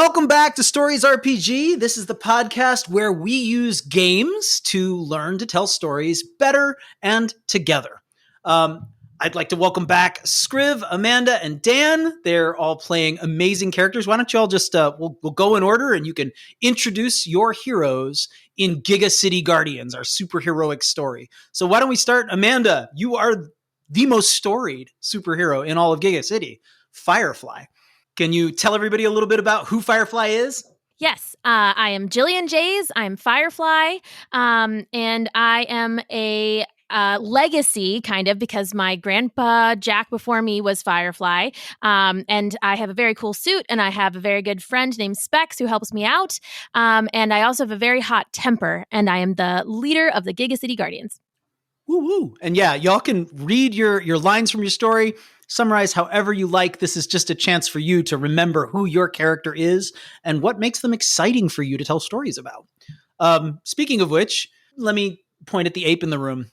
Welcome back to StoriesRPG. This is the podcast where we use games to learn to tell stories better and together. I'd like to welcome back Scriv, Amanda, and Dan. They're all playing amazing characters. Why don't you all just, we'll go in order and you can introduce your heroes in Gigacity Guardians, our superheroic story. So why don't we start? Amanda, you are the most storied superhero in all of Gigacity, Firefly. Can you tell everybody a little bit about who Firefly is? Yes, I am Jillian Jays. I'm Firefly, and I am a legacy, kind of, because my grandpa Jack before me was Firefly, and I have a very cool suit, and I have a very good friend named Specs who helps me out, and I also have a very hot temper, and I am the leader of the Gigacity Guardians. Woo woo! And yeah, y'all can read your lines from your story, summarize however you like. This is just a chance for you to remember who your character is and what makes them exciting for you to tell stories about. Speaking of which, let me point at the ape in the room.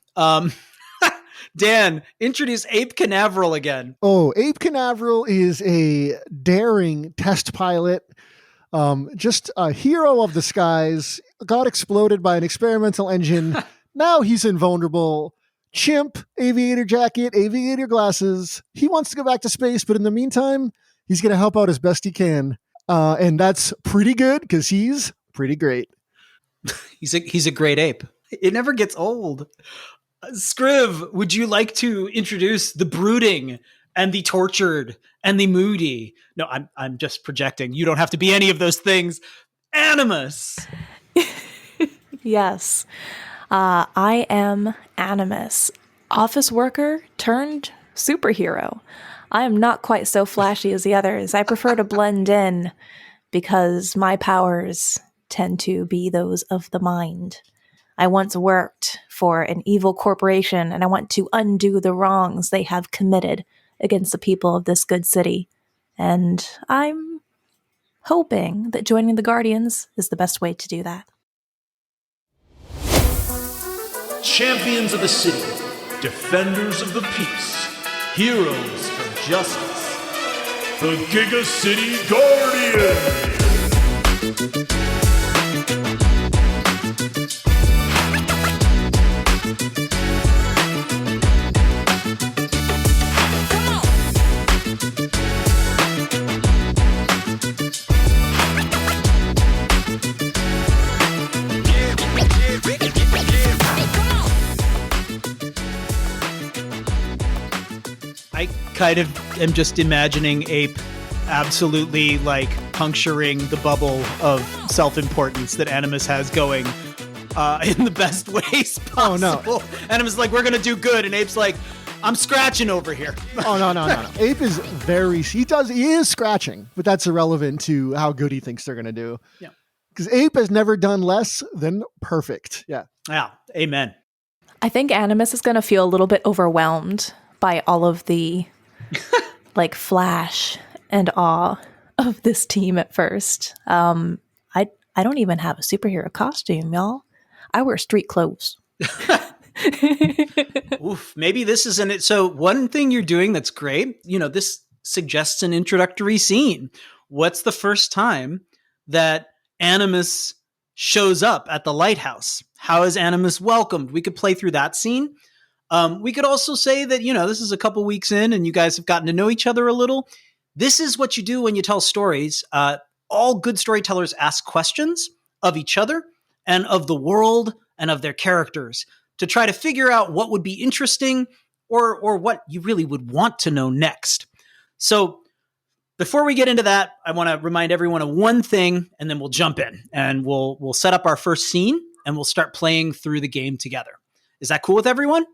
Dan, introduce Ape Canaveral again. Oh, Ape Canaveral is a daring test pilot, just a hero of the skies, got exploded by an experimental engine. Now he's invulnerable. Chimp, aviator jacket, aviator glasses. He wants to go back to space, but in the meantime, he's going to help out as best he can. And that's pretty good because he's pretty great. He's a great ape. It never gets old. Scriv, would you like to introduce the brooding and the tortured and the moody? No, I'm just projecting. You don't have to be any of those things. Animus. Yes. I am Animus, office worker turned superhero. I am not quite so flashy as the others. I prefer to blend in because my powers tend to be those of the mind. I once worked for an evil corporation, and I want to undo the wrongs they have committed against the people of this good city. And I'm hoping that joining the Guardians is the best way to do that. Champions of the city, defenders of the peace, heroes for justice, the Gigacity Guardians! I kind of am just imagining Ape absolutely like puncturing the bubble of self-importance that Animus has going in the best ways possible. Oh, no. Animus is like, we're going to do good. And Ape's like, I'm scratching over here. Oh, no. Ape is he is scratching, but that's irrelevant to how good he thinks they're going to do. Yeah. Because Ape has never done less than perfect. Yeah. Yeah. Amen. I think Animus is going to feel a little bit overwhelmed by all of the like flash and awe of this team at first. I don't even have a superhero costume, y'all. I wear street clothes. Oof, maybe this isn't it. So one thing you're doing that's great, this suggests an introductory scene. What's the first time that Animus shows up at the lighthouse? How is Animus welcomed? We could play through that scene. We could also say that, this is a couple weeks in and you guys have gotten to know each other a little. This is what you do when you tell stories. All good storytellers ask questions of each other and of the world and of their characters to try to figure out what would be interesting or what you really would want to know next. So before we get into that, I want to remind everyone of one thing, and then we'll jump in and we'll set up our first scene and we'll start playing through the game together. Is that cool with everyone?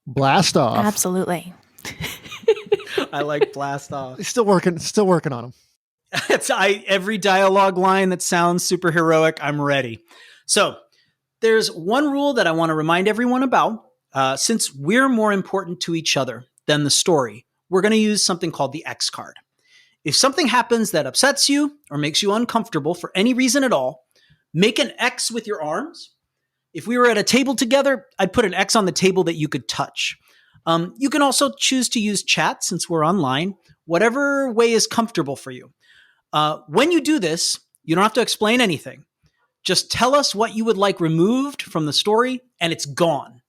Blast off. Absolutely. I like blast off. Still working on him. Every dialogue line that sounds super heroic, I'm ready. So there's one rule that I want to remind everyone about. Since we're more important to each other than the story, we're going to use something called the X card. If something happens that upsets you or makes you uncomfortable for any reason at all, make an X with your arms. If we were at a table together, I'd put an X on the table that you could touch. You can also choose to use chat since we're online, whatever way is comfortable for you. When you do this, you don't have to explain anything. Just tell us what you would like removed from the story, and it's gone.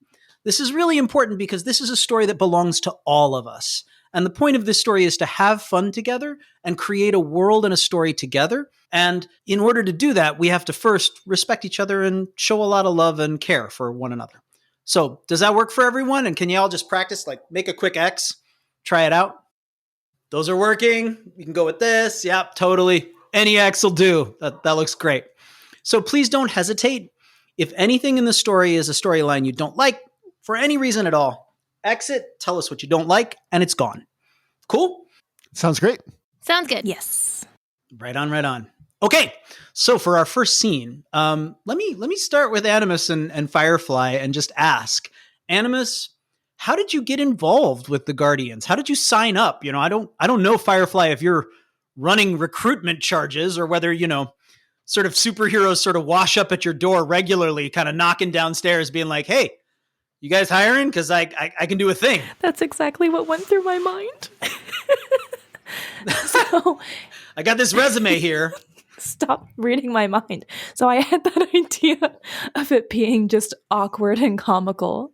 This is really important because this is a story that belongs to all of us. And the point of this story is to have fun together and create a world and a story together. And in order to do that, we have to first respect each other and show a lot of love and care for one another. So does that work for everyone? And can you all just practice, like make a quick X, try it out? Those are working. You can go with this. Yep, totally. Any X will do. That looks great. So please don't hesitate. If anything in the story is a storyline you don't like for any reason at all, exit, tell us what you don't like, and it's gone. Cool? Sounds great. Sounds good. Yes. Right on, right on. Okay, so for our first scene, let me start with Animus and Firefly and just ask, Animus, how did you get involved with the Guardians? How did you sign up? You know, I don't know, Firefly, if you're running recruitment charges or whether, you know, sort of superheroes sort of wash up at your door regularly, kind of knocking downstairs, being like, hey, you guys hiring? Because I can do a thing. That's exactly what went through my mind. So I got this resume here. stop reading my mind. So I had that idea of it being just awkward and comical.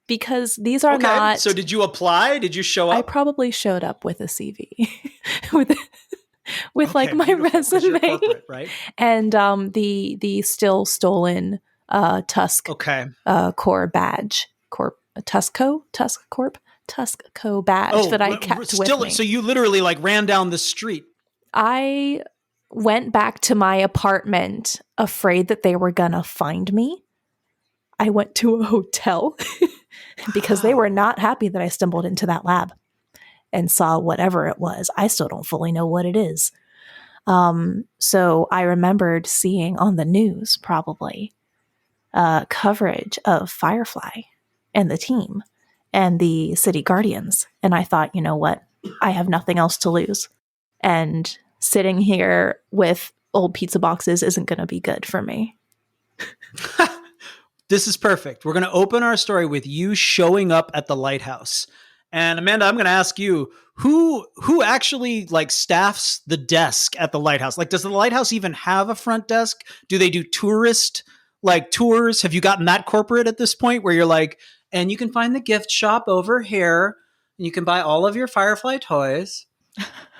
Because these are not. So did you apply? Did you show up? I probably showed up with a CV, with like my beautiful. resume, right? And the still stolen Tusk core badge, Tuskco badge that I kept with me. So you literally like ran down the street. I went back to my apartment afraid that they were gonna find me. I went to a hotel because they were not happy that I stumbled into that lab and saw whatever it was. I still don't fully know what it is. So I remembered seeing on the news probably coverage of Firefly and the team and the City Guardians. And I thought, you know what? I have nothing else to lose. And sitting here with old pizza boxes isn't going to be good for me. This is perfect. We're going to open our story with you showing up at the lighthouse. And Amanda, I'm going to ask you, who actually like staffs the desk at the lighthouse? Like, does the lighthouse even have a front desk? Do they do tourist like tours? Have you gotten that corporate at this point where you're like, and you can find the gift shop over here and you can buy all of your Firefly toys?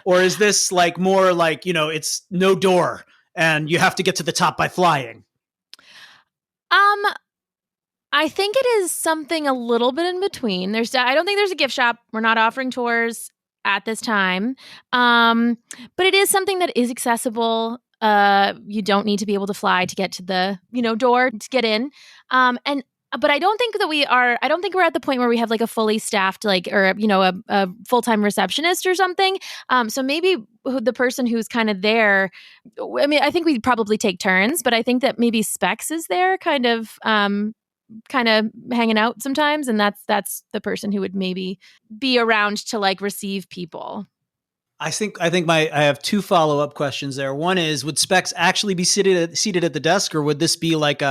Or is this like more like, you know, it's no door and you have to get to the top by flying? I think it is something a little bit in between. I don't think there's a gift shop. We're not offering tours at this time. But it is something that is accessible. You don't need to be able to fly to get to the, door to get in. But I don't think that I don't think we're at the point where we have like a fully staffed, like, or, a full-time receptionist or something. So maybe the person who's kind of there, I mean, I think we probably take turns, but I think that maybe Specs is there kind of hanging out sometimes. And that's the person who would maybe be around to like receive people. I think I have two follow-up questions there. One is, would Specs actually be seated at the desk, or would this be like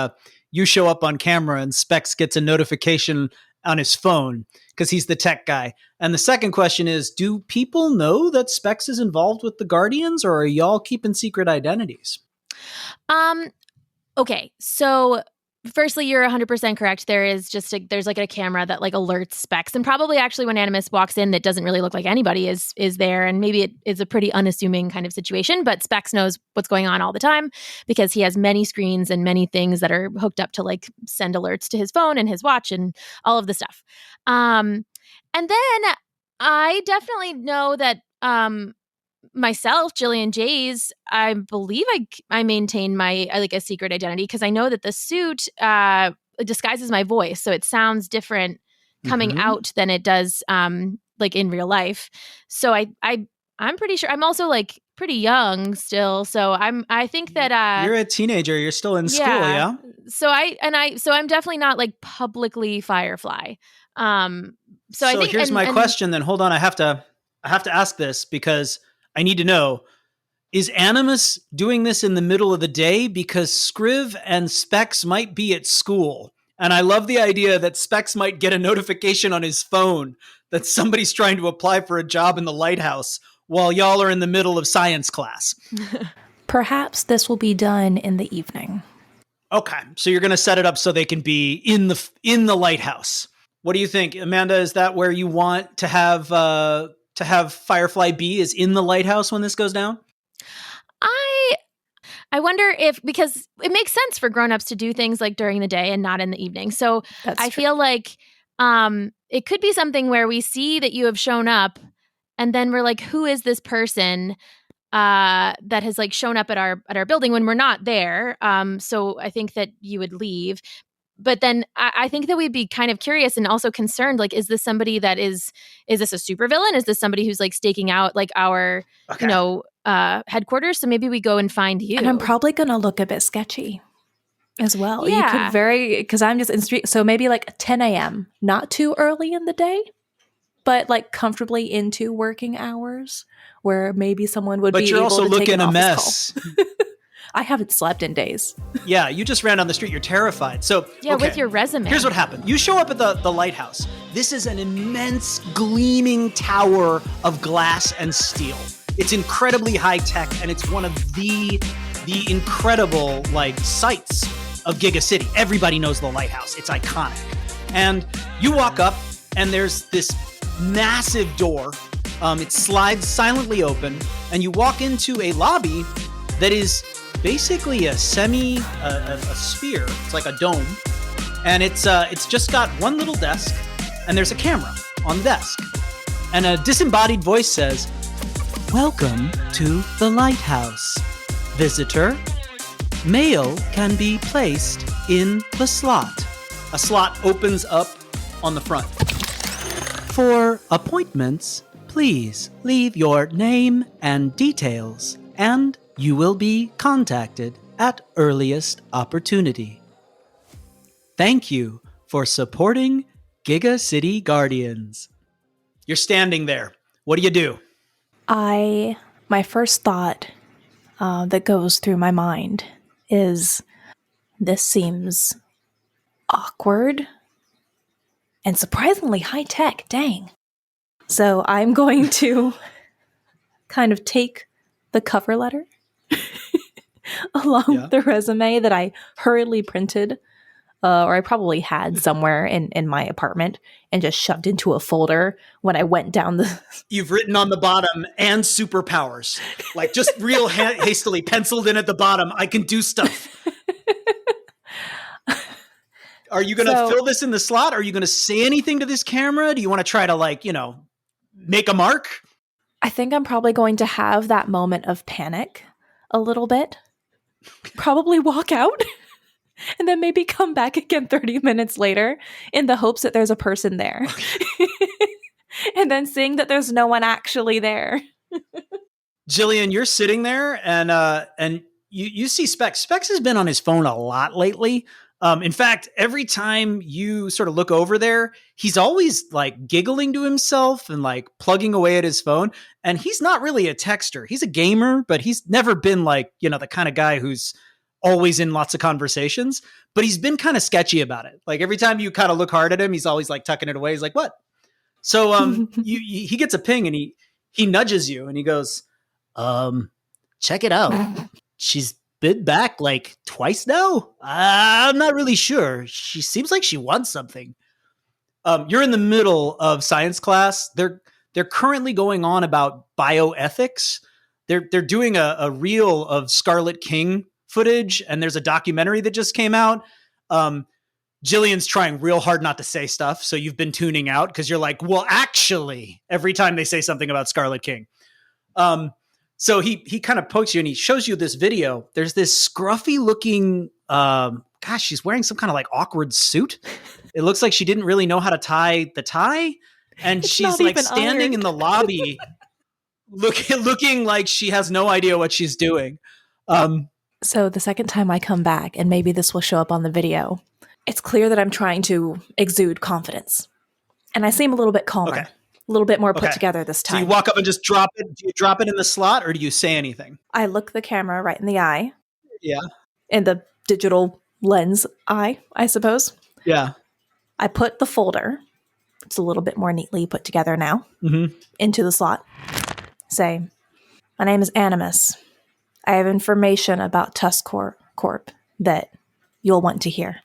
you show up on camera and Specs gets a notification on his phone because he's the tech guy? And the second question is, do people know that Specs is involved with the Guardians, or are y'all keeping secret identities? Okay, so firstly, you're 100% correct. There's like a camera that like alerts Specs, and probably actually when Animus walks in, that doesn't really look like anybody is there, and maybe it is a pretty unassuming kind of situation. But Specs knows what's going on all the time because he has many screens and many things that are hooked up to like send alerts to his phone and his watch and all of the stuff. And then I definitely know that myself, Jillian Jays, I believe I maintain my like a secret identity because I know that the suit disguises my voice, so it sounds different coming out than it does like in real life. So I'm pretty sure. I'm also like pretty young still, so I think that you're a teenager. You're still in school, yeah. So I'm definitely not like publicly Firefly. So I think here's my question. Then hold on, I have to ask this because I need to know, is Animus doing this in the middle of the day? Because Scriv and Specs might be at school. And I love the idea that Specs might get a notification on his phone that somebody's trying to apply for a job in the lighthouse while y'all are in the middle of science class. Perhaps this will be done in the evening. Okay, so you're going to set it up so they can be in the lighthouse. What do you think, Amanda? Is that where you want to have Firefly be? Is in the lighthouse when this goes down? I wonder if, because it makes sense for grown-ups to do things like during the day and not in the evening. So That's I true. feel like it could be something where we see that you have shown up, and then we're like, who is this person that has like shown up at our building when we're not there? So I think that you would leave. But then I think that we'd be kind of curious and also concerned, like, is this somebody that is this a supervillain? Is this somebody who's like staking out like our, headquarters? So maybe we go and find you. And I'm probably going to look a bit sketchy as well. You Yeah. could because I'm just in street. So maybe like 10 a.m., not too early in the day, but like comfortably into working hours where maybe someone would be But you're able also to take looking an a office mess. call. I haven't slept in days. Yeah, you just ran down the street. You're terrified. So Yeah, okay. with your resume. Here's what happened. You show up at the lighthouse. This is an immense, gleaming tower of glass and steel. It's incredibly high tech, and it's one of the incredible like sights of Gigacity. Everybody knows the lighthouse. It's iconic. And you walk up, and there's this massive door. It slides silently open, and you walk into a lobby that is basically a sphere. It's like a dome, and it's just got one little desk, and there's a camera on the desk, and a disembodied voice says, "Welcome to the lighthouse, visitor. Mail can be placed in the slot." A slot opens up on the front. For appointments, please leave your name and details, and you will be contacted at earliest opportunity. Thank you for supporting Gigacity Guardians. You're standing there. What do you do? My first thought that goes through my mind is, this seems awkward and surprisingly high tech. Dang. So I'm going to kind of take the cover letter along with the resume that I hurriedly printed, or I probably had somewhere in my apartment, and just shoved into a folder when I went down the... You've written on the bottom, "and superpowers." Like just real hastily penciled in at the bottom, "I can do stuff." Are you going to fill this in the slot? Are you going to say anything to this camera? Do you want to try to make a mark? I think I'm probably going to have that moment of panic a little bit. Probably walk out and then maybe come back again 30 minutes later in the hopes that there's a person there. Okay. And then seeing that there's no one actually there. Jillian, you're sitting there and you see Specs. Specs has been on his phone a lot lately. In fact, every time you sort of look over there, he's always like giggling to himself and like plugging away at his phone. And he's not really a texter. He's a gamer, but he's never been like, the kind of guy who's always in lots of conversations. But he's been kind of sketchy about it. Like every time you kind of look hard at him, he's always like tucking it away. He's like, "What?" So he gets a ping and he nudges you and he goes, "Check it out. She's been back like twice now. I'm not really sure. She seems like she wants something." You're in the middle of science class. They're currently going on about bioethics. They're doing a reel of Scarlet King footage, and there's a documentary that just came out. Jillian's trying real hard not to say stuff, so you've been tuning out because you're like, "Well, actually," every time they say something about Scarlet King. So he kind of pokes you and he shows you this video. There's this scruffy looking, she's wearing some kind of like awkward suit. It looks like she didn't really know how to tie the tie. And she's like standing in the lobby looking like she has no idea what she's doing. So the second time I come back, and maybe this will show up on the video, it's clear that I'm trying to exude confidence. And I seem a little bit calmer. Okay. A little bit more put together this time. So you walk up and just drop it. Do you drop it in the slot or do you say anything? I look the camera right in the eye. Yeah. In the digital lens eye, I suppose. Yeah. I put the folder, it's a little bit more neatly put together now, into the slot. say, "My name is Animus. I have information about Tusk Corp that you'll want to hear.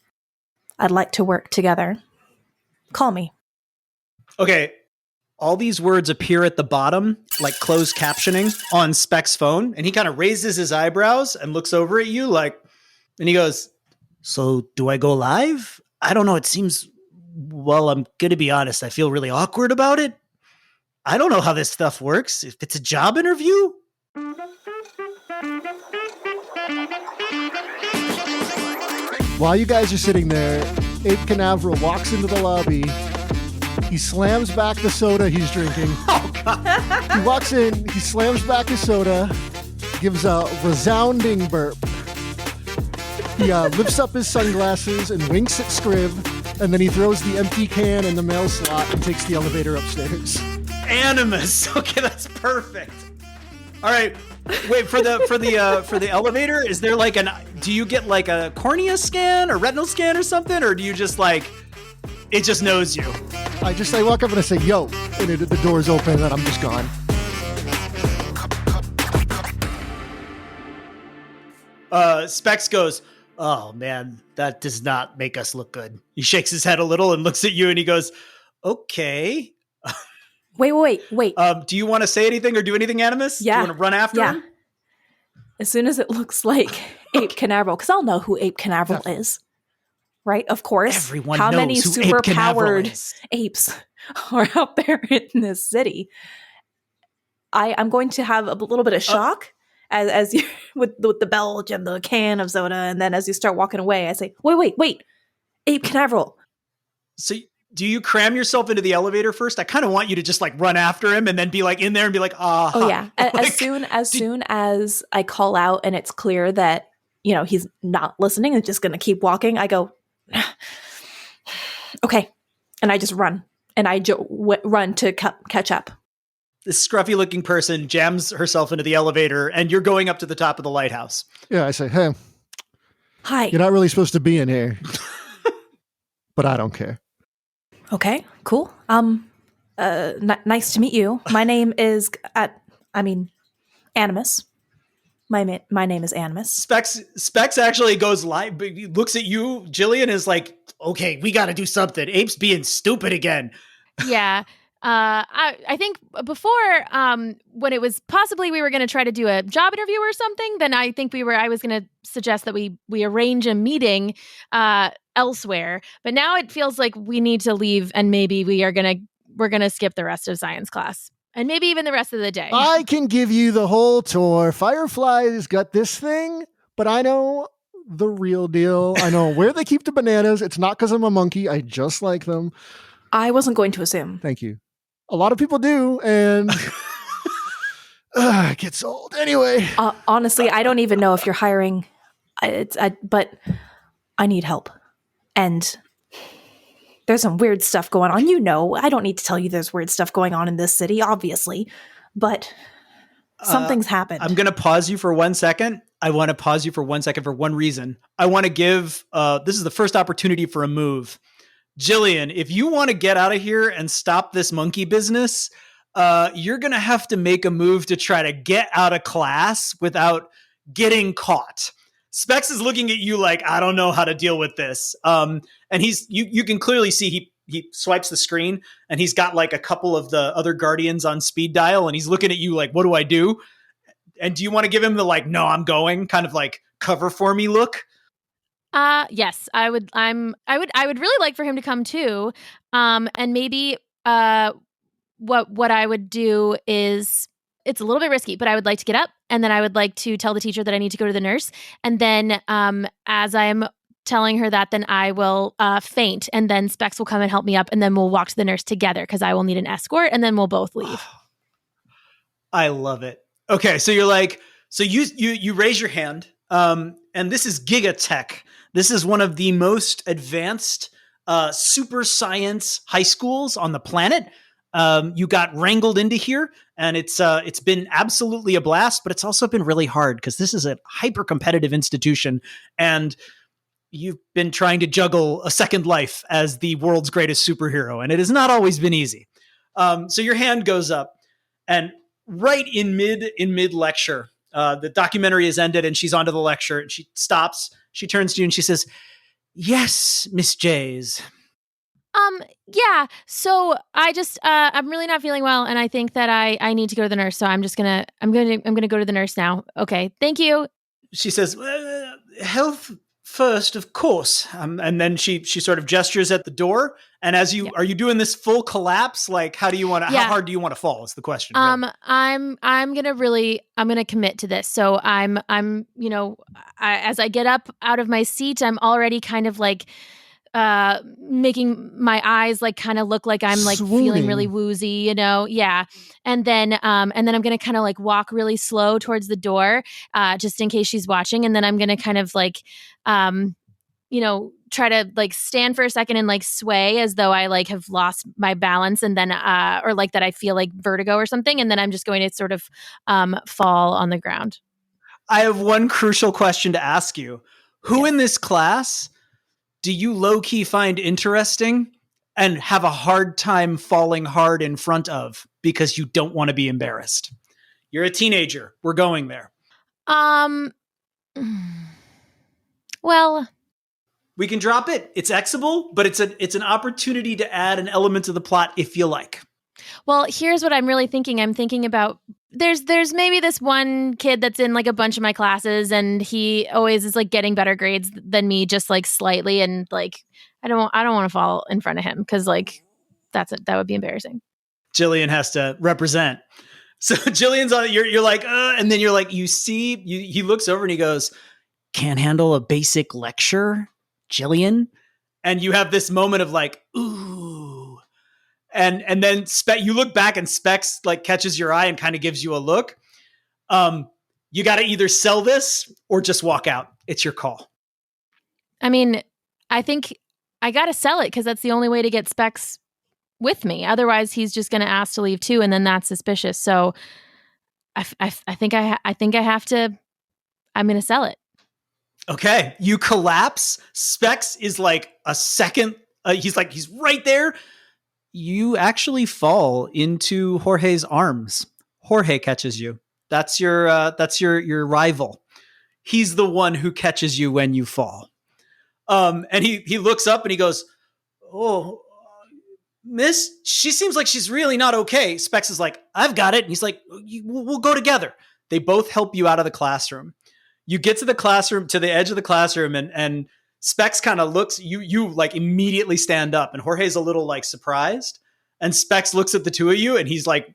I'd like to work together. Call me." Okay. All these words appear at the bottom, like closed captioning on Speck's phone. And he kind of raises his eyebrows and looks over at you and he goes, "So do I go live? I don't know. It seems, well, I'm going to be honest. I feel really awkward about it. I don't know how this stuff works. If it's a job interview." While you guys are sitting there, Ape Canaveral walks into the lobby. He slams back the soda he's drinking. Oh, God. He walks in, he slams back his soda, gives a resounding burp. He lifts up his sunglasses and winks at Scrib, and then he throws the empty can in the mail slot and takes the elevator upstairs. Animus. Okay, that's perfect. All right. Wait, for the elevator, is there do you get like a cornea scan or retinal scan or something, or do you just it just knows you? I walk up and I say, "Yo," and the door's open and I'm just gone. Specs goes, "Oh man, that does not make us look good." He shakes his head a little and looks at you and he goes, "Okay." Wait. Do you want to say anything or do anything, Animus? Yeah. Do you want to run after him? As soon as it looks like Ape Canaveral, because I'll know who Ape Canaveral is. Right? Of course. Everyone How knows many who super Ape Canaveral powered is. apes are out there in this city? I'm going to have a little bit of shock as you with the belch and the can of soda, and then as you start walking away, I say, wait, Ape Canaveral. So do you cram yourself into the elevator first? I kind of want you to just run after him and then be in there and be "Ah." Oh yeah. As soon as I call out and it's clear that he's not listening and just going to keep walking, I go, "Okay," and I just run and I run to catch up. This scruffy looking person jams herself into the elevator and you're going up to the top of the lighthouse. Yeah, I say, "Hey, Hi. you're not really supposed to be in here." But I don't care. Okay, cool. Nice to meet you. My name is Animus. My name is Animus. Specs actually goes live, but he looks at you, Jillian, is like, "Okay, we got to do something. Ape's being stupid again." Yeah. I think before, when it was possibly we were going to try to do a job interview or something, then I was going to suggest that we arrange a meeting elsewhere. But now it feels like we need to leave, and maybe we're going to skip the rest of science class. And maybe even the rest of the day. I can give you the whole tour. Firefly's got this thing, but I know the real deal. I know where they keep the bananas. It's not because I'm a monkey. I just like them. I wasn't going to assume. Thank you. A lot of people do, and it gets old. Anyway. Honestly, I don't even know if you're hiring, but I need help. And there's some weird stuff going on. I don't need to tell you there's weird stuff going on in this city, obviously, but something's happened. I'm going to pause you for 1 second. I want to pause you for 1 second for one reason. I want to give, this is the first opportunity for a move. Jillian, if you want to get out of here and stop this monkey business, you're going to have to make a move to try to get out of class without getting caught. Specs is looking at you like, "I don't know how to deal with this." And you can clearly see he swipes the screen and he's got a couple of the other Guardians on speed dial and he's looking at you like, "What do I do?" And do you want to give him the "No, I'm going," kind of cover for me look? Yes, I would. I would really like for him to come too. And maybe what I would do is, it's a little bit risky, but I would like to get up and then I would like to tell the teacher that I need to go to the nurse. And then as I'm telling her that, then I will faint, and then Specs will come and help me up, and then we'll walk to the nurse together because I will need an escort, and then we'll both leave. I love it. Okay, so you're so you raise your hand, and this is Gigatech. This is one of the most advanced super science high schools on the planet. You got wrangled into here, and it's been absolutely a blast, but it's also been really hard because this is a hyper competitive institution, and you've been trying to juggle a second life as the world's greatest superhero, and it has not always been easy. So your hand goes up, and right in mid lecture. The documentary is ended and she's onto the lecture and she stops. She turns to you and she says, "Yes, Miss Jays." Yeah. So I just, I'm really not feeling well, and I think that I need to go to the nurse. So I'm gonna go to the nurse now. Okay. Thank you. She says, "Health first, of course." And then she sort of gestures at the door. And as you, Yep. are you doing this full collapse? Like, how Yeah. hard do you want to fall is the question. Really. I'm gonna commit to this. So as I get up out of my seat, I'm already kind of like making my eyes like kind of look like I'm like feeling really Swooning. woozy, yeah. And then I'm gonna kind of like walk really slow towards the door, just in case she's watching. And then I'm gonna kind of like try to like stand for a second and like sway as though I like have lost my balance, and then or like that I feel like vertigo or something, and then I'm just going to sort of fall on the ground. I have one crucial question to ask you. Who in this class do you low-key find interesting and have a hard time falling hard in front of because you don't want to be embarrassed? You're a teenager. We're going there. Well, we can drop it. It's Xable, but it's an opportunity to add an element to the plot if you like. Well, here's what I'm really thinking. I'm thinking about there's maybe this one kid that's in like a bunch of my classes, and he always is like getting better grades than me, just like slightly, and like I don't want to fall in front of him because like that would be embarrassing. Jillian has to represent. So Jillian's on. You're like, and then you're like, he looks over and he goes, "Can't handle a basic lecture, Jillian," and you have this moment of like, ooh. And then you look back and Specs like catches your eye and kind of gives you a look. You got to either sell this or just walk out. It's your call. I mean, I think I got to sell it because that's the only way to get Specs with me. Otherwise, he's just going to ask to leave too, and then that's suspicious. So I think I have to. I'm going to sell it. Okay, you collapse. Specs is like a second. He's right there. You actually fall into Jorge's arms. Jorge catches you. That's your rival. He's the one who catches you when you fall. And he looks up and he goes, "Oh, miss, she seems like she's really not okay." Specs is like, "I've got it." And he's like, "We'll go together." They both help you out of the classroom. You get to the classroom, to the edge of the classroom, and Specs kind of looks, you like immediately stand up, and Jorge's a little like surprised. And Specs looks at the two of you and he's like,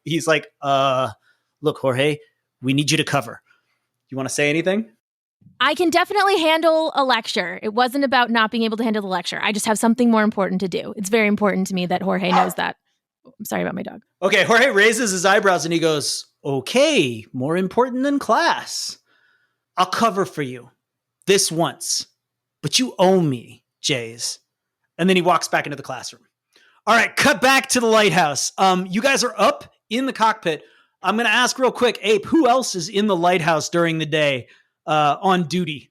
"Look, Jorge, we need you to cover. You want to say anything?" I can definitely handle a lecture. It wasn't about not being able to handle the lecture. I just have something more important to do. It's very important to me that Jorge knows that. I'm sorry about my dog. Okay, Jorge raises his eyebrows and he goes, "Okay, more important than class. I'll cover for you this once, but you owe me, Jays." And then he walks back into the classroom. All right, cut back to the lighthouse. You guys are up in the cockpit. I'm going to ask real quick, Ape, who else is in the lighthouse during the day on duty?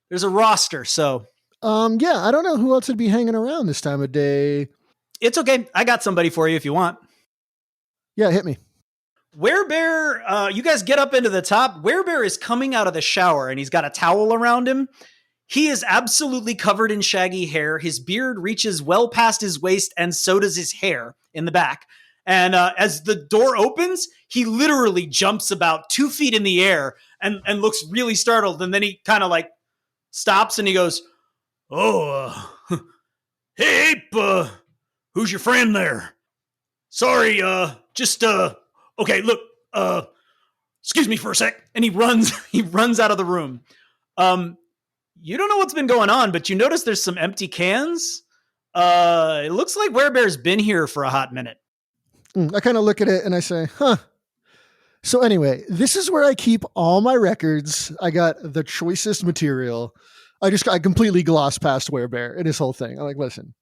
There's a roster, so. Yeah, I don't know who else would be hanging around this time of day. It's okay. I got somebody for you if you want. Yeah, hit me. Werebear, you guys get up into the top. Werebear is coming out of the shower and he's got a towel around him. He is absolutely covered in shaggy hair. His beard reaches well past his waist, and so does his hair in the back. And as the door opens, he literally jumps about 2 feet in the air and looks really startled. And then he kind of like stops and he goes, "Oh, hey, Ape, who's your friend there? Sorry, okay, look, excuse me for a sec." And he runs out of the room. You don't know what's been going on, but you notice there's some empty cans. It looks like Werebear's been here for a hot minute. I kind of look at it and I say, huh. So anyway, this is where I keep all my records. I got the choicest material. I completely glossed past Werebear and his whole thing. I'm like, listen,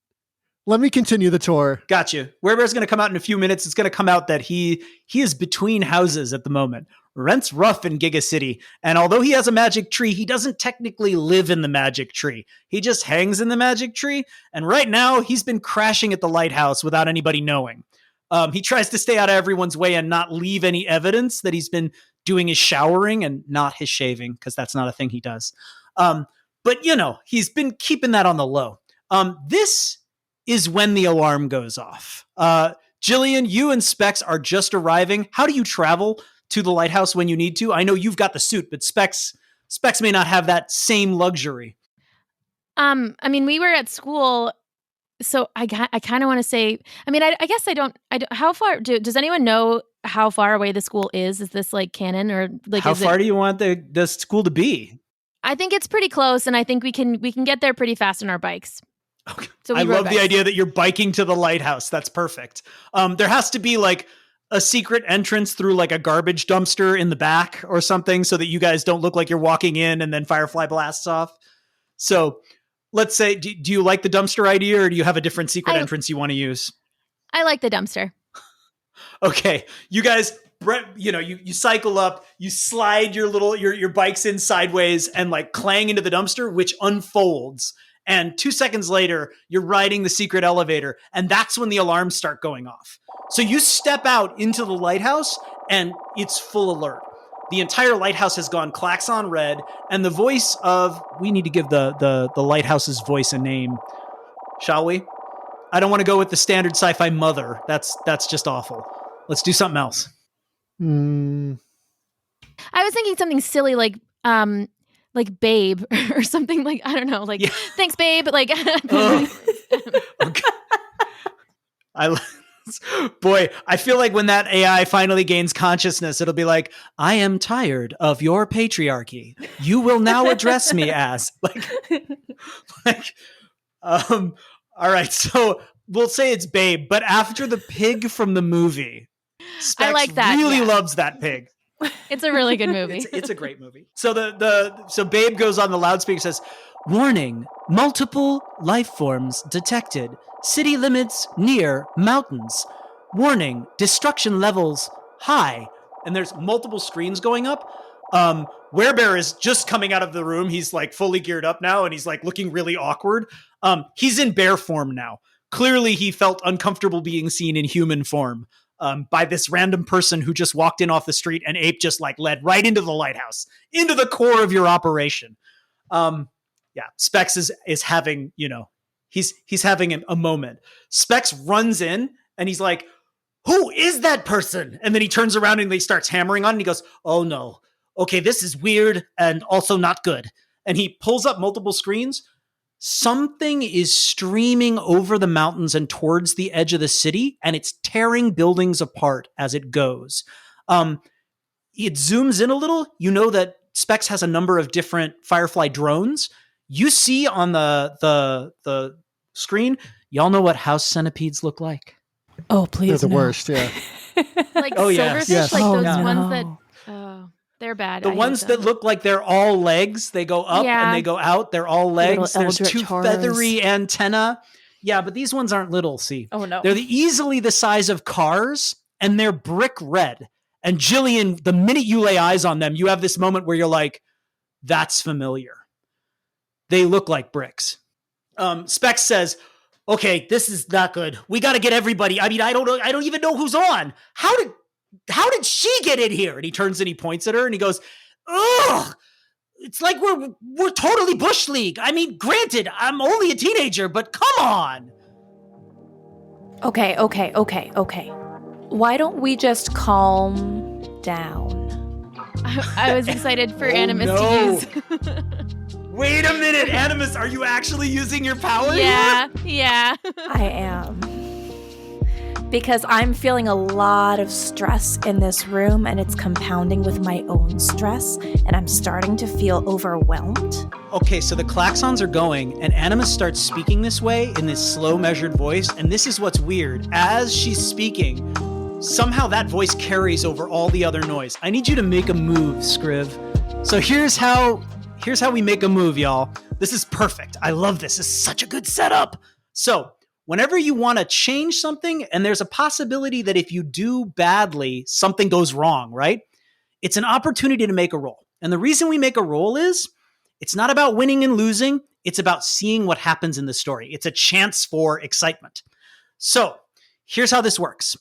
let me continue the tour. Gotcha. Werebear's going to come out in a few minutes. It's going to come out that he is between houses at the moment. Rent's rough in Gigacity. And although he has a magic tree, he doesn't technically live in the magic tree. He just hangs in the magic tree. And right now he's been crashing at the lighthouse without anybody knowing. He tries to stay out of everyone's way and not leave any evidence that he's been doing his showering and not his shaving, because that's not a thing he does. But, he's been keeping that on the low. This is when the alarm goes off. Jillian, you and Specs are just arriving. How do you travel to the lighthouse when you need to? I know you've got the suit, but Specs may not have that same luxury. We were at school, so I kind of want to say, I guess I don't, how far, does anyone know how far away the school is? Is this like canon, or like, how far do you want the school to be? I think it's pretty close, and I think we can get there pretty fast on our bikes. Okay. So I love the idea that you're biking to the lighthouse. That's perfect. There has to be like a secret entrance through like a garbage dumpster in the back or something, so that you guys don't look like you're walking in and then Firefly blasts off. So let's say, do you like the dumpster idea, or do you have a different secret entrance you want to use? I like the dumpster. Okay. You guys, you cycle up, you slide your bikes in sideways and like clang into the dumpster, which unfolds. And 2 seconds later, you're riding the secret elevator, and that's when the alarms start going off. So you step out into the lighthouse, and it's full alert. The entire lighthouse has gone klaxon red, and the voice of, we need to give the lighthouse's voice a name, shall we? I don't want to go with the standard sci-fi mother. That's just awful. Let's do something else. I was thinking something silly like babe or something, like, I don't know, like, yeah. Thanks, babe. Like, okay. Boy, I feel like when that AI finally gains consciousness, it'll be like, I am tired of your patriarchy. You will now address me as all right. So we'll say it's babe, but after the pig from the movie, Specs I like that. Really loves that pig. It's a really good movie. It's a great movie. So so Babe goes on the loudspeaker, says, "Warning, multiple life forms detected. City limits near mountains. Warning, destruction levels high." And there's multiple screens going up. Werebear is just coming out of the room. He's like fully geared up now, and he's like looking really awkward. He's in bear form now. Clearly he felt uncomfortable being seen in human form. By this random person who just walked in off the street, and Ape just like led right into the lighthouse, into the core of your operation. Specs is having, he's having a moment. Specs runs in and he's like, "Who is that person?" And then he turns around and he starts hammering on it, and he goes, "Oh no. Okay, this is weird and also not good." And he pulls up multiple screens. Something is streaming over the mountains and towards the edge of the city, and it's tearing buildings apart as it goes. It zooms in a little. You know that Specs has a number of different Firefly drones. You see on the screen, y'all know what house centipedes look like? Oh, please. They're the worst, yeah. Like silverfish, yes. like those no. ones that... they're bad. The ones that look like they're all legs, they go up and they go out. They're all legs. There's two feathery antennae. Yeah, but these ones aren't little, see. Oh, no. They're easily the size of cars, and they're brick red. And Jillian, the minute you lay eyes on them, you have this moment where you're like, that's familiar. They look like bricks. Specs says, "Okay, this is not good. We got to get everybody. I mean, I don't even know who's on. How did she get in here?" And he turns and he points at her and he goes, "Ugh, it's like we're totally Bush League. I mean, granted, I'm only a teenager, but come on." Okay. Why don't we just calm down? I was excited for Animus to use. Wait a minute, Animus, are you actually using your power? Yeah. I am. Because I'm feeling a lot of stress in this room, and it's compounding with my own stress, and I'm starting to feel overwhelmed. Okay, so the klaxons are going, and Animus starts speaking this way in this slow, measured voice, and this is what's weird. As she's speaking, somehow that voice carries over all the other noise. I need you to make a move, Scriv. So here's how we make a move, y'all. This is perfect. I love this. This is such a good setup. So whenever you want to change something, and there's a possibility that if you do badly, something goes wrong, right? It's an opportunity to make a roll. And the reason we make a roll is it's not about winning and losing. It's about seeing what happens in the story. It's a chance for excitement. So here's how this works.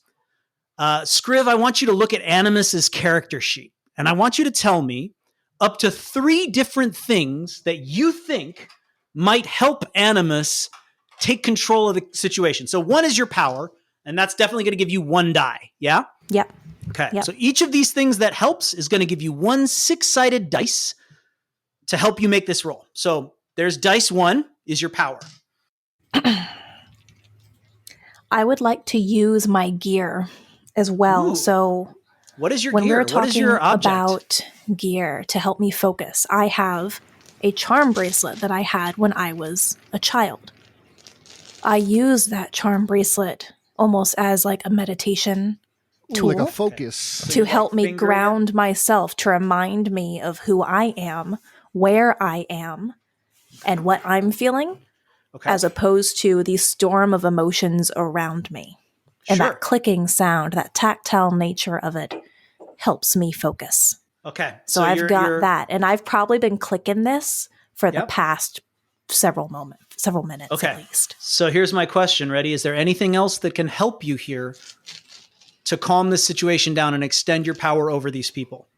Scriv, I want you to look at Animus's character sheet, and I want you to tell me up to 3 different things that you think might help Animus take control of the situation. So 1 is your power, and that's definitely going to give you 1 die. Yeah? Yep. Okay. Yep. So each of these things that helps is going to give you 1 6-sided dice to help you make this roll. So there's dice 1 is your power. I would like to use my gear as well. Ooh. So What is your when gear? we're What is talking your object? about gear to help me focus, I have a charm bracelet that I had when I was a child. I use that charm bracelet almost as like a meditation tool Like a focus. Okay. to help me ground myself, to remind me of who I am, where I am, and what I'm feeling, Okay. as opposed to the storm of emotions around me. And Sure. that clicking sound, that tactile nature of it, helps me focus. Okay. So I've you're- got that, and I've probably been clicking this for the Yep. past several minutes Okay. at least. So here's my question. Ready? Is there anything else that can help you here to calm this situation down and extend your power over these people?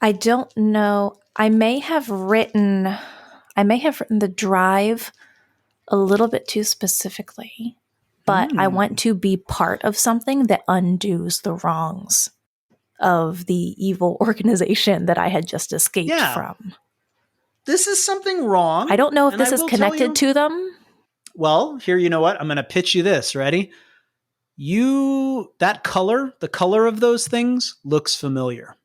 I don't know. I may have written the drive a little bit too specifically, but I want to be part of something that undoes the wrongs of the evil organization that I had just escaped Yeah. from. This is something wrong. I don't know if and this I is will tell connected you- to them. Well, here, you know what? I'm going to pitch you this. Ready? That color, the color of those things looks familiar.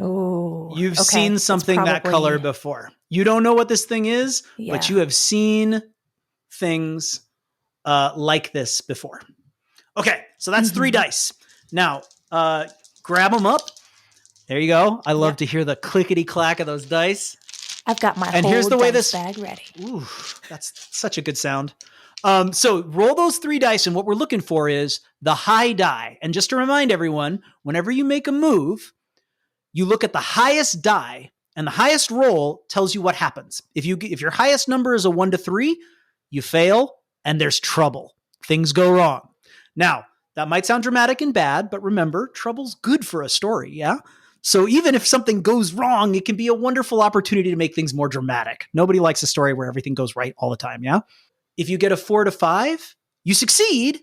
Oh, You've okay. seen It's something that probably- color before. You don't know what this thing is, Yeah. but you have seen things like this before. Okay, so that's 3 dice. Now, grab them up. There you go. I love Yep. to hear the clickety clack of those dice. I've got my And whole here's the way dice this- bag ready. Ooh, that's such a good sound. So roll those 3 dice, and what we're looking for is the high die. And just to remind everyone, whenever you make a move, you look at the highest die, and the highest roll tells you what happens. If your highest number is a 1 to 3, you fail, and there's trouble. Things go wrong. Now, that might sound dramatic and bad, but remember, trouble's good for a story, yeah? So even if something goes wrong, it can be a wonderful opportunity to make things more dramatic. Nobody likes a story where everything goes right all the time, yeah? If you get a 4 to 5, you succeed,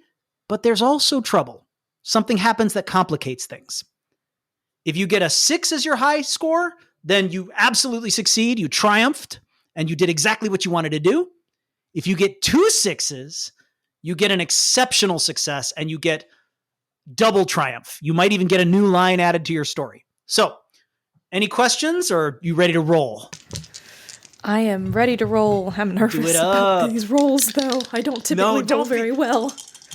but there's also trouble. Something happens that complicates things. If you get a 6 as your high score, then you absolutely succeed. You triumphed, and you did exactly what you wanted to do. If you get 2 6s, you get an exceptional success, and you get double triumph. You might even get a new line added to your story. So, any questions, or are you ready to roll? I am ready to roll. I'm nervous it about up. these rolls, though. I don't typically roll don't be- very well.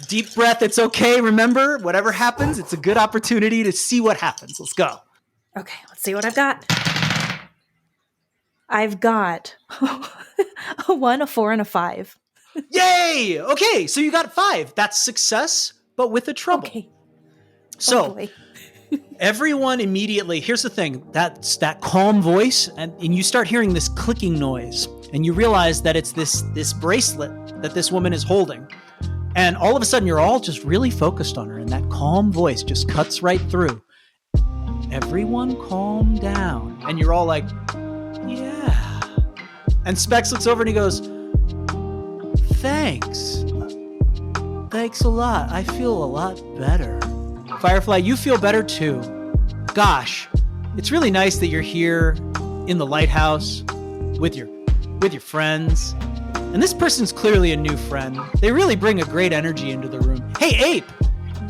Deep breath. It's okay. Remember, whatever happens, it's a good opportunity to see what happens. Let's go. Okay, let's see what I've got. I've got a 1, a 4, and a 5. Yay! Okay, so you got 5. That's success, but with a trouble. Okay. So, Oh, boy. everyone immediately, here's the thing, that's that calm voice, and you start hearing this clicking noise, and you realize that it's this bracelet that this woman is holding. And all of a sudden, you're all just really focused on her, and that calm voice just cuts right through. Everyone calm down. And you're all like, yeah. And Specs looks over and he goes, thanks. Thanks a lot. I feel a lot better. Firefly, you feel better too. Gosh, it's really nice that you're here in the lighthouse with your friends. And this person's clearly a new friend. They really bring a great energy into the room. Hey, Ape,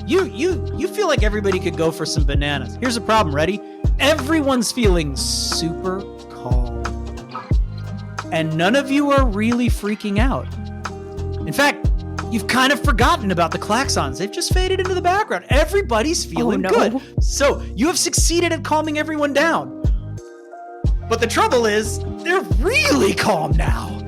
you feel like everybody could go for some bananas. Here's the problem, ready? Everyone's feeling super calm. And none of you are really freaking out. In fact, you've kind of forgotten about the klaxons. They've just faded into the background. Everybody's feeling no. good. So you have succeeded at calming everyone down. But the trouble is, they're really calm now.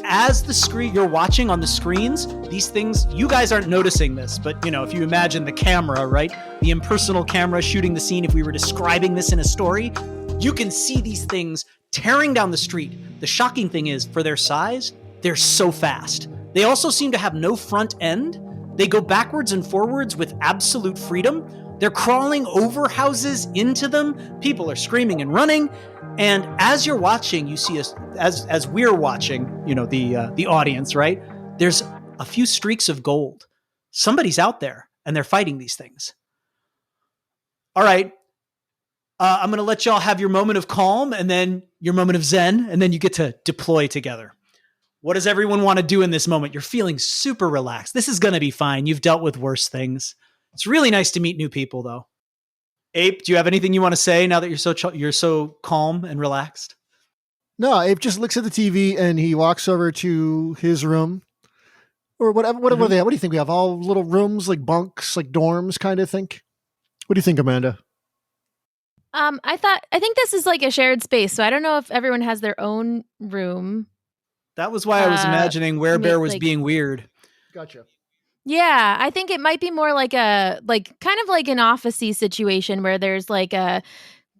As the screen you're watching on the screens, these things, you guys aren't noticing this, but if you imagine the camera, right? The impersonal camera shooting the scene, if we were describing this in a story, you can see these things tearing down the street. The shocking thing is, for their size, they're so fast. They also seem to have no front end. They go backwards and forwards with absolute freedom. They're crawling over houses into them. People are screaming and running. And as you're watching, you see as we're watching, the audience, right? There's a few streaks of gold. Somebody's out there and they're fighting these things. All right. I'm going to let y'all have your moment of calm and then your moment of zen, and then you get to deploy together. What does everyone want to do in this moment? You're feeling super relaxed. This is going to be fine. You've dealt with worse things. It's really nice to meet new people, though. Ape, do you have anything you want to say now that you're so calm and relaxed? No, Ape just looks at the TV and he walks over to his room. Or whatever. What are they? What do you think? We have all little rooms, like bunks, like dorms kind of thing? What do you think, Amanda? I think this is like a shared space, so I don't know if everyone has their own room. That was why I was imagining Werebear was being weird. Gotcha. Yeah, I think it might be more like kind of like an office-y situation where there's like the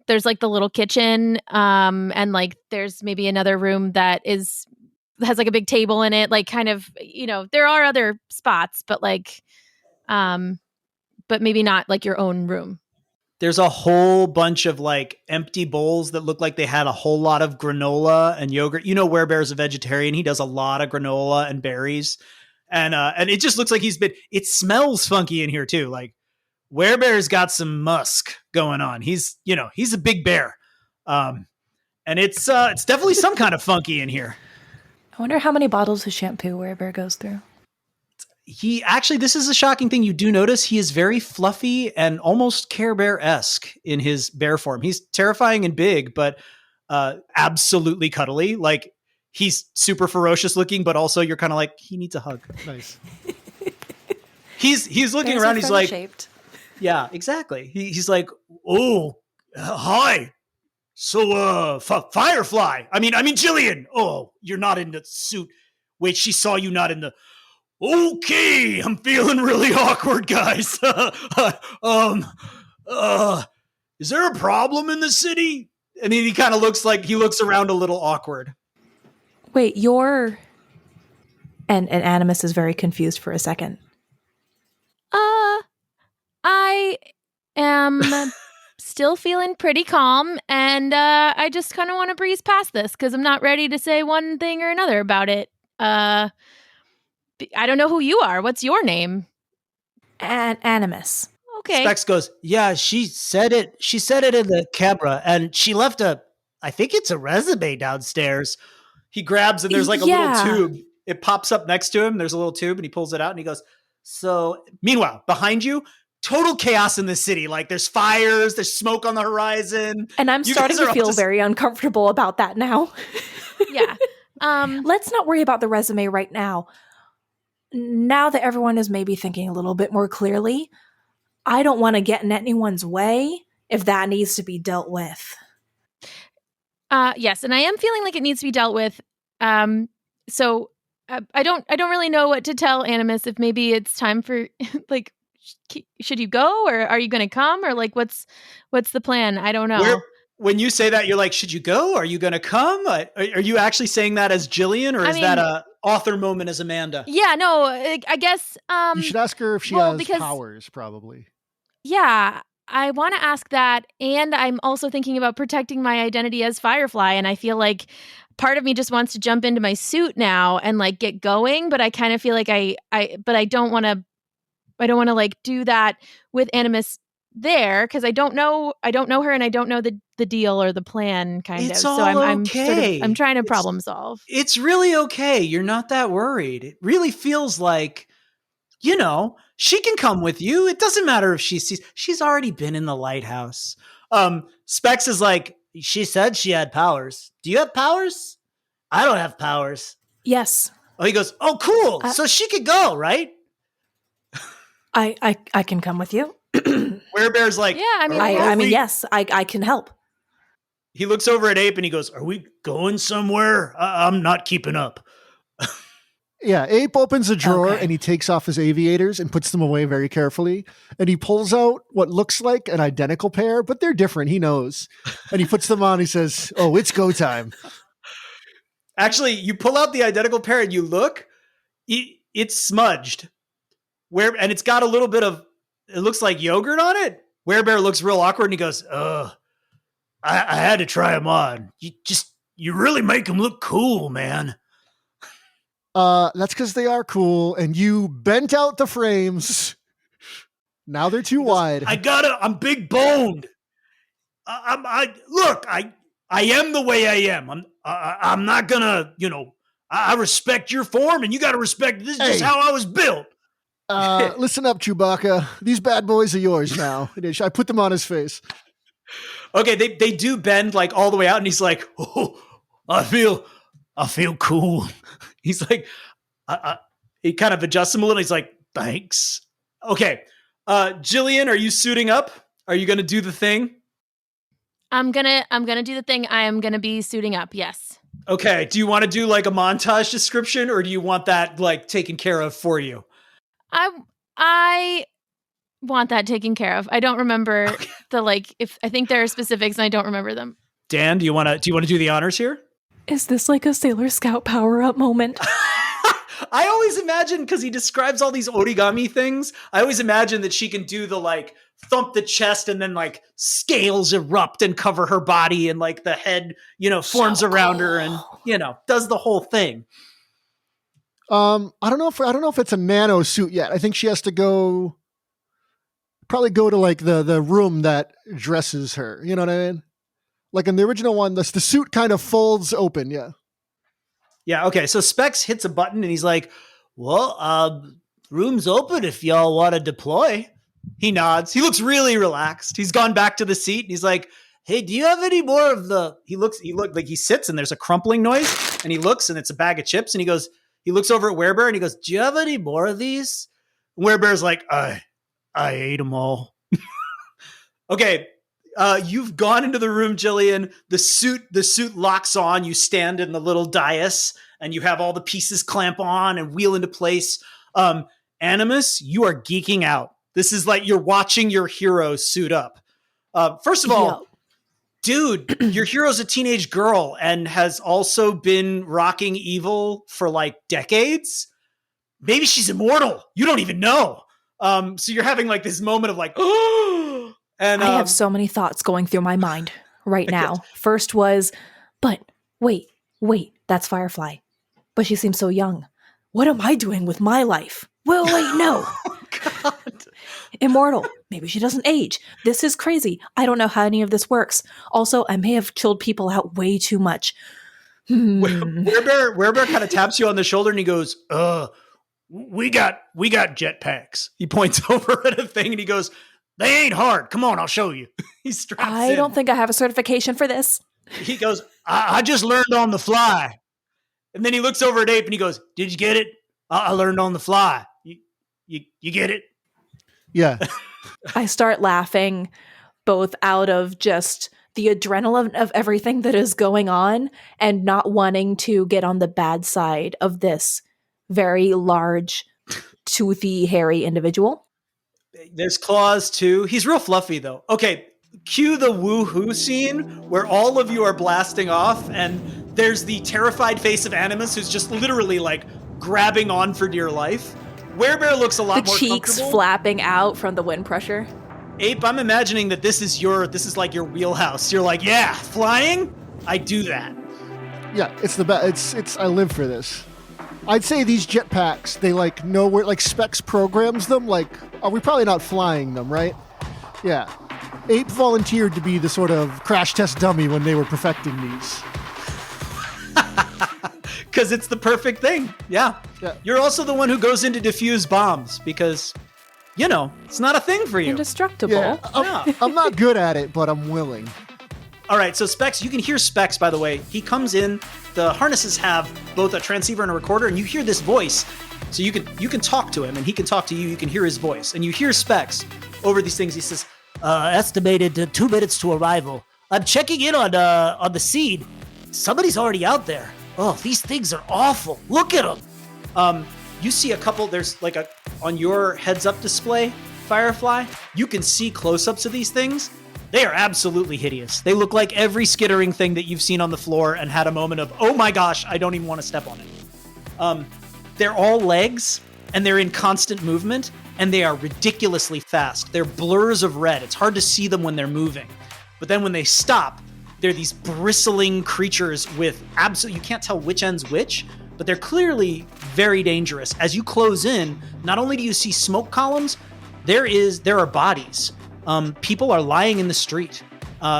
little kitchen, and like there's maybe another room that has like a big table in it, like kind of, there are other spots, but like, but maybe not like your own room. There's a whole bunch of like empty bowls that look like they had a whole lot of granola and yogurt. Werebear's a vegetarian. He does a lot of granola and berries. And it just looks like it smells funky in here too. Like Werebear's got some musk going on. He's a big bear. And it's definitely some kind of funky in here. I wonder how many bottles of shampoo Werebear goes through. This is a shocking thing. You do notice he is very fluffy and almost Care Bear-esque in his bear form. He's terrifying and big, but absolutely cuddly. Like he's super ferocious looking, but also you're kind of like, he needs a hug. Nice. He's looking around. He's like, shaped. Yeah, exactly. He's like, oh, hi. So, Firefly. I mean, Jillian. Oh, you're not in the suit. Wait, she saw you not in the. Okay, I'm feeling really awkward, guys. Is there a problem in the city? And he kind of looks around a little awkward. Wait, you're... And Animus is very confused for a second. I am still feeling pretty calm, and I just kind of want to breeze past this because I'm not ready to say one thing or another about it. I don't know who you are. What's your name? Animus. Okay. Specs goes, yeah, she said it. She said it in the camera, and she left I think it's a resume downstairs. He grabs, and there's like a little tube. It pops up next to him. There's a little tube, and he pulls it out, and he goes, so, meanwhile, behind you, total chaos in the city. Like, there's fires, there's smoke on the horizon. And I'm starting to feel very uncomfortable about that now. Yeah. Let's not worry about the resume right now. Now that everyone is maybe thinking a little bit more clearly, I don't want to get in anyone's way if that needs to be dealt with. Yes, and I am feeling like it needs to be dealt with. So I don't really know what to tell Animus. If maybe it's time for like, should you go, or are you going to come, or like what's the plan? I don't know. When you say that, you're like, should you go? Are you going to come? Are you actually saying that as Jillian, or is that a author moment as Amanda? Yeah, no, I guess. You should ask her if she has powers, probably. Yeah, I want to ask that, and I'm also thinking about protecting my identity as Firefly, and I feel like part of me just wants to jump into my suit now and like get going, but I kind of feel like I don't want to like do that with Animus there because I don't know her and I don't know the deal or the plan kind of. So I'm okay. I'm trying to problem solve. It's really okay. You're not that worried. It really feels like, she can come with you. It doesn't matter if she's already been in the lighthouse. Specs is like, she said she had powers. Do you have powers? I don't have powers. Yes. Oh, he goes, oh, cool. So she could go, right? I can come with you. Werebear's like, yeah, I mean, yes, I can help. He looks over at Ape and he goes, are we going somewhere? I'm not keeping up. Yeah, Ape opens a drawer and he takes off his aviators and puts them away very carefully. And he pulls out what looks like an identical pair, but they're different. He knows. And he puts them on. He says, oh, it's go time. Actually, you pull out the identical pair and you look, it's smudged. and it's got a little bit of, it looks like yogurt on it. Werebear looks real awkward and he goes, I had to try them on. You really make them look cool, man. That's because they are cool, and you bent out the frames. Now they're too wide. I'm big boned. I am the way I am. I'm not gonna, I respect your form, and you got to respect this. Is just how I was built. Listen up, Chewbacca. These bad boys are yours now. I put them on his face. Okay, they do bend like all the way out, and he's like, "Oh, I feel cool." He's like, he kind of adjusts him a little. He's like, "Thanks." Okay, Jillian, are you suiting up? Are you going to do the thing? I'm gonna do the thing. I am gonna be suiting up. Yes. Okay. Do you want to do like a montage description, or do you want that like taken care of for you? I want that taken care of. I don't remember if I think there are specifics and I don't remember them. Dan, do you want to do the honors here? Is this like a Sailor Scout power-up moment? I always imagine, because he describes all these origami things, I always imagine that she can do the like thump the chest and then like scales erupt and cover her body and like the head, forms around her and, does the whole thing. I don't know if it's a nano suit yet. I think she has to probably go to like the room that dresses her. You know what I mean? Like in the original one, the suit kind of folds open. Yeah. Yeah. Okay. So Specs hits a button and he's like, well, room's open if y'all want to deploy. He nods. He looks really relaxed. He's gone back to the seat and he's like, hey, do you have any more of the, he looked like he sits and there's a crumpling noise and he looks and it's a bag of chips and he looks over at Werebear and he goes, do you have any more of these? And Werebear's like, I ate them all. Okay. You've gone into the room, Jillian. The suit locks on. You stand in the little dais and you have all the pieces clamp on and wheel into place. Animus, you are geeking out. This is like you're watching your hero suit up. First of all, dude, your hero's a teenage girl and has also been rocking evil for like decades. Maybe she's immortal. You don't even know. So you're having like this moment of like, oh, and I have so many thoughts going through my mind right now. First was, but wait, that's Firefly. But she seems so young. What am I doing with my life? Well, wait, no. Oh, God. Immortal. Maybe she doesn't age. This is crazy. I don't know how any of this works. Also, I may have chilled people out way too much. Werebear kind of taps you on the shoulder and he goes, we got jetpacks. He points over at a thing and he goes, they ain't hard. Come on, I'll show you. He straps in. I don't think I have a certification for this. He goes, I just learned on the fly. And then he looks over at Ape and he goes, did you get it? I learned on the fly. You get it? Yeah. I start laughing, both out of just the adrenaline of everything that is going on and not wanting to get on the bad side of this very large, toothy, hairy individual. There's claws too. He's real fluffy though. Okay, cue the woohoo scene where all of you are blasting off and there's the terrified face of Animus who's just literally like grabbing on for dear life. Werebear looks a lot more comfortable. The cheeks flapping out from the wind pressure. Ape, I'm imagining that this is like your wheelhouse. You're like, yeah, flying? I do that. Yeah, it's the best. It's I live for this. I'd say these jetpacks, they like know where, like Specs programs them, like, we're probably not flying them, right? Yeah. Ape volunteered to be the sort of crash test dummy when they were perfecting these. Because it's the perfect thing. Yeah. You're also the one who goes in to defuse bombs because, it's not a thing for you. Indestructible. Yeah, I'm not good at it, but I'm willing. All right, so Specs, you can hear Specs, by the way. He comes in, the harnesses have both a transceiver and a recorder, and you hear this voice. So you can talk to him, and he can talk to you. You can hear his voice. And you hear Specs over these things. He says, estimated 2 minutes to arrival. I'm checking in on the seed. Somebody's already out there. Oh, these things are awful. Look at them. You see a couple, there's like on your heads-up display, Firefly, you can see close-ups of these things. They are absolutely hideous. They look like every skittering thing that you've seen on the floor and had a moment of, oh my gosh, I don't even want to step on it. They're all legs, and they're in constant movement, and they are ridiculously fast. They're blurs of red. It's hard to see them when they're moving. But then when they stop, they're these bristling creatures with you can't tell which end's which, but they're clearly very dangerous. As you close in, not only do you see smoke columns, there are bodies. People are lying in the street.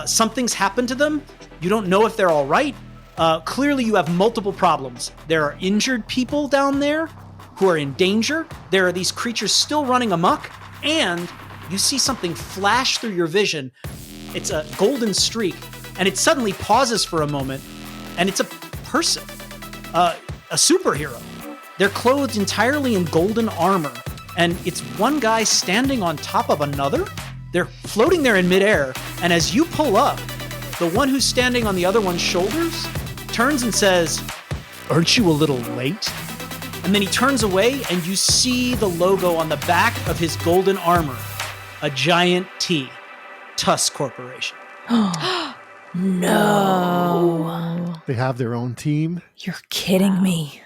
Something's happened to them. You don't know if they're all right. Clearly, you have multiple problems. There are injured people down there who are in danger. There are these creatures still running amok, and you see something flash through your vision. It's a golden streak, and it suddenly pauses for a moment, and it's a person, a superhero. They're clothed entirely in golden armor, and it's one guy standing on top of another. They're floating there in midair, and as you pull up, the one who's standing on the other one's shoulders turns and says, "Aren't you a little late?" And then he turns away, and you see the logo on the back of his golden armor, a giant T, Tusk Corporation. No. They have their own team. You're kidding me.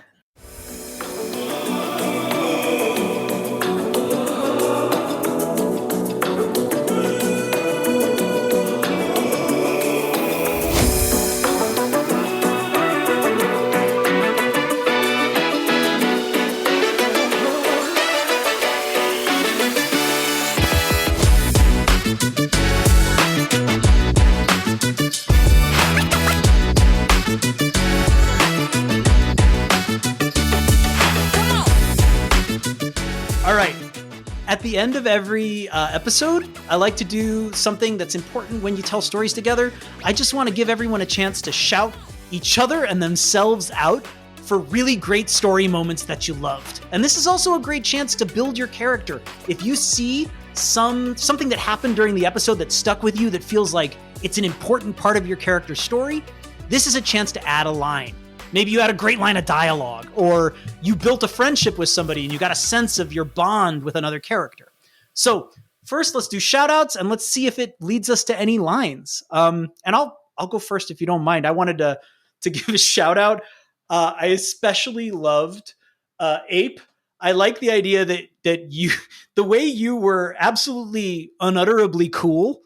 At the end of every episode, I like to do something that's important when you tell stories together. I just want to give everyone a chance to shout each other and themselves out for really great story moments that you loved. And this is also a great chance to build your character. If you see something that happened during the episode that stuck with you that feels like it's an important part of your character's story, this is a chance to add a line. Maybe you had a great line of dialogue, or you built a friendship with somebody and you got a sense of your bond with another character. So first, let's do shout outs and let's see if it leads us to any lines. And I'll go first if you don't mind. I wanted to give a shout out. I especially loved Ape. I like the idea that you, the way you were absolutely unutterably cool.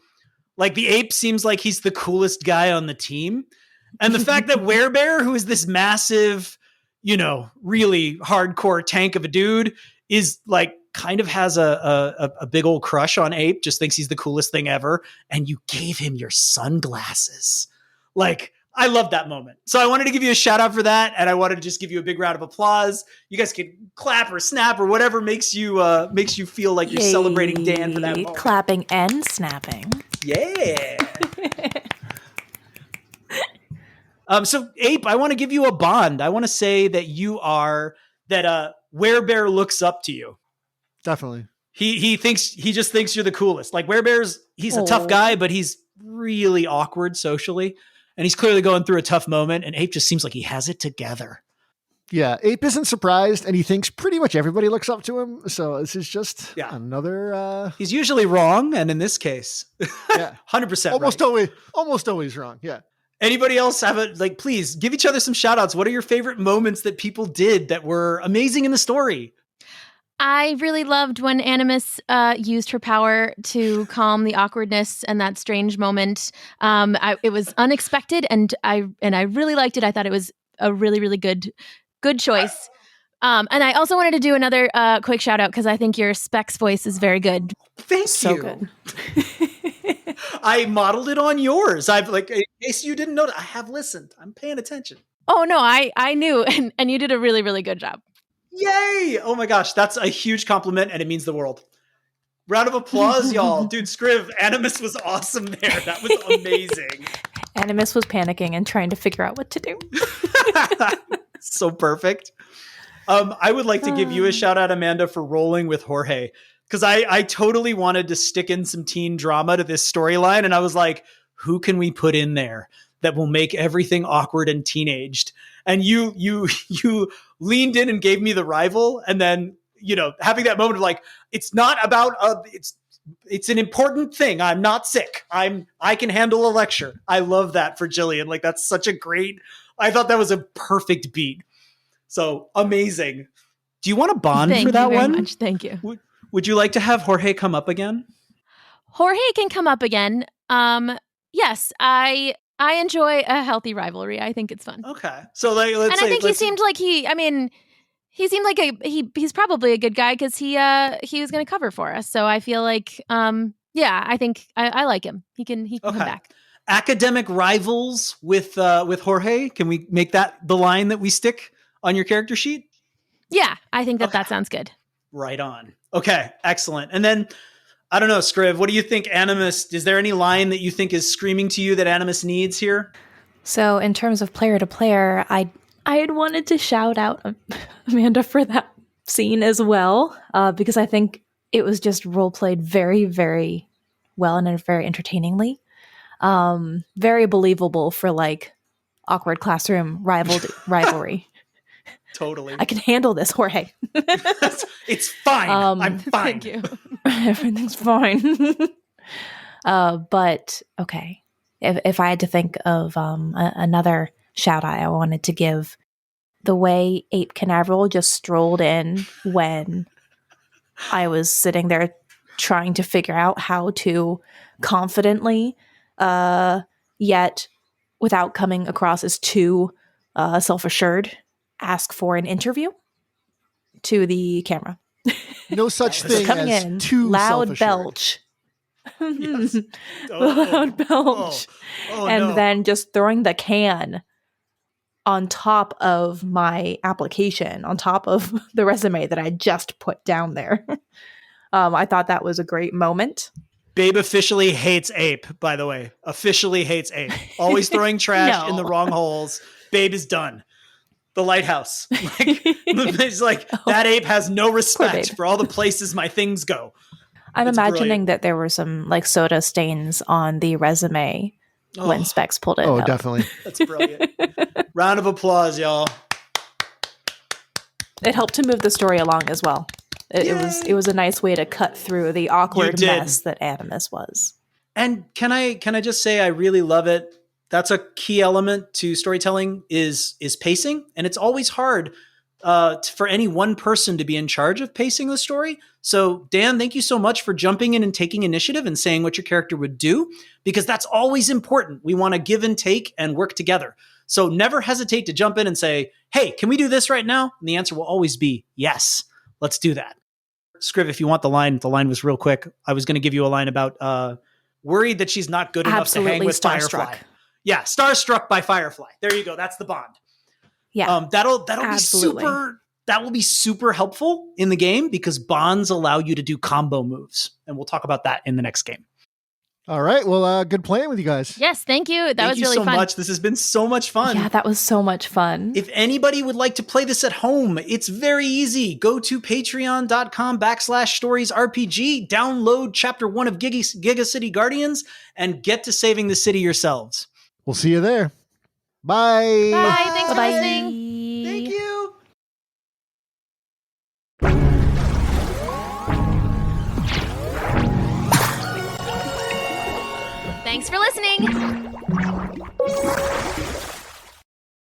Like the ape seems like he's the coolest guy on the team. And the fact that Werebear, who is this massive, really hardcore tank of a dude, is like kind of has a big old crush on Ape, just thinks he's the coolest thing ever. And you gave him your sunglasses. Like, I love that moment. So I wanted to give you a shout out for that. And I wanted to just give you a big round of applause. You guys can clap or snap or whatever makes you feel like you're celebrating Dan for that moment. Clapping and snapping. Yeah. So Ape, I want to give you a bond. I want to say that Werebear looks up to you. Definitely. He just thinks you're the coolest. Like he's a tough guy, but he's really awkward socially. And he's clearly going through a tough moment. And Ape just seems like he has it together. Yeah. Ape isn't surprised, and he thinks pretty much everybody looks up to him. So this is just another, he's usually wrong. And in this case, 100% almost always wrong. Yeah. Anybody else please give each other some shout outs. What are your favorite moments that people did that were amazing in the story? I really loved when Animus used her power to calm the awkwardness and that strange moment. It was unexpected, and I really liked it. I thought it was a really, really good choice. And I also wanted to do another quick shout out because I think your Specs voice is very good. Thank so you. Good. I modeled in case in case you didn't know, I have listened. I'm paying attention. Oh no, I knew, and you did a really, really good job. Yay! Oh my gosh, that's a huge compliment, and it means the world. Round of applause, y'all. Dude, Scriv, Animus was awesome there. That was amazing. Animus was panicking and trying to figure out what to do. So perfect. I would like to give you a shout out, Amanda, for rolling with Jorge. Because I totally wanted to stick in some teen drama to this storyline. And I was like, who can we put in there that will make everything awkward and teenaged? And you leaned in and gave me the rival. And then, having that moment of like, it's not about, it's an important thing. I'm not sick. I can handle a lecture. I love that for Jillian. Like, that's such a I thought that was a perfect beat. So amazing. Do you want to bond for that one? Much. Thank you. Would you like to have Jorge come up again? Jorge can come up again. Yes, I enjoy a healthy rivalry. I think it's fun. Okay. So like, let's And say, I think he seemed like he's probably a good guy because he was going to cover for us. So I feel like, I think I like him. He can come back. Academic rivals with Jorge. Can we make that the line that we stick on your character sheet? Yeah, I think that sounds good. Right on. Okay, excellent. And then, I don't know, Scriv, what do you think Animus, is there any line that you think is screaming to you that Animus needs here? So in terms of player to player, I had wanted to shout out Amanda for that scene as well, because I think it was just role played very, very well and very entertainingly. Very believable for like awkward classroom rivalry. Totally. I can handle this, Jorge. It's fine. I'm fine. Thank you. Everything's fine. But okay, if I had to think of another shout out I wanted to give, the way Ape Canaveral just strolled in when I was sitting there trying to figure out how to confidently, yet without coming across as too self-assured, ask for an interview to the camera. No such thing Coming as in, too loud self-assured. belch. Yes. Loud belch. And no. then just throwing the can on top of my application, on top of the resume that I just put down there. I thought that was a great moment. Babe officially hates Ape, by the way. Officially hates Ape. Always throwing trash in the wrong holes. Babe is done. The lighthouse. Like, it's like, that ape has no respect for all the places my things go. I'm It's imagining brilliant. that there were some like soda stains on the resume when Specs pulled it Oh, out. definitely. That's brilliant. Round of applause, y'all. It helped to move the story along as well. It was a nice way to cut through the awkward mess that Animus was. And can I just say I really love it. That's a key element to storytelling is pacing, and it's always hard for any one person to be in charge of pacing the story. So Dan, thank you so much for jumping in and taking initiative and saying what your character would do, because that's always important. We want to give and take and work together. So never hesitate to jump in and say, hey, can we do this right now? And the answer will always be yes, let's do that. Scriv, if you want the line was real quick. I was going to give you a line about worried that she's not good enough to hang with Firefly. Yeah, starstruck by Firefly. There you go. That's the bond. Yeah, that'll absolutely. be super. That will be super helpful in the game because bonds allow you to do combo moves, and we'll talk about that in the next game. All right. Well, good playing with you guys. Yes, thank you. That Thank was you really so fun. much. This has been so much fun. Yeah, that was so much fun. If anybody would like to play this at home, it's very easy. Go to patreon.com/StoriesRPG, download chapter 1 of Gigacity Guardians, and get to saving the city yourselves. We'll see you there. Bye. Bye. Thanks for Bye. listening. Thank you. Thanks for listening.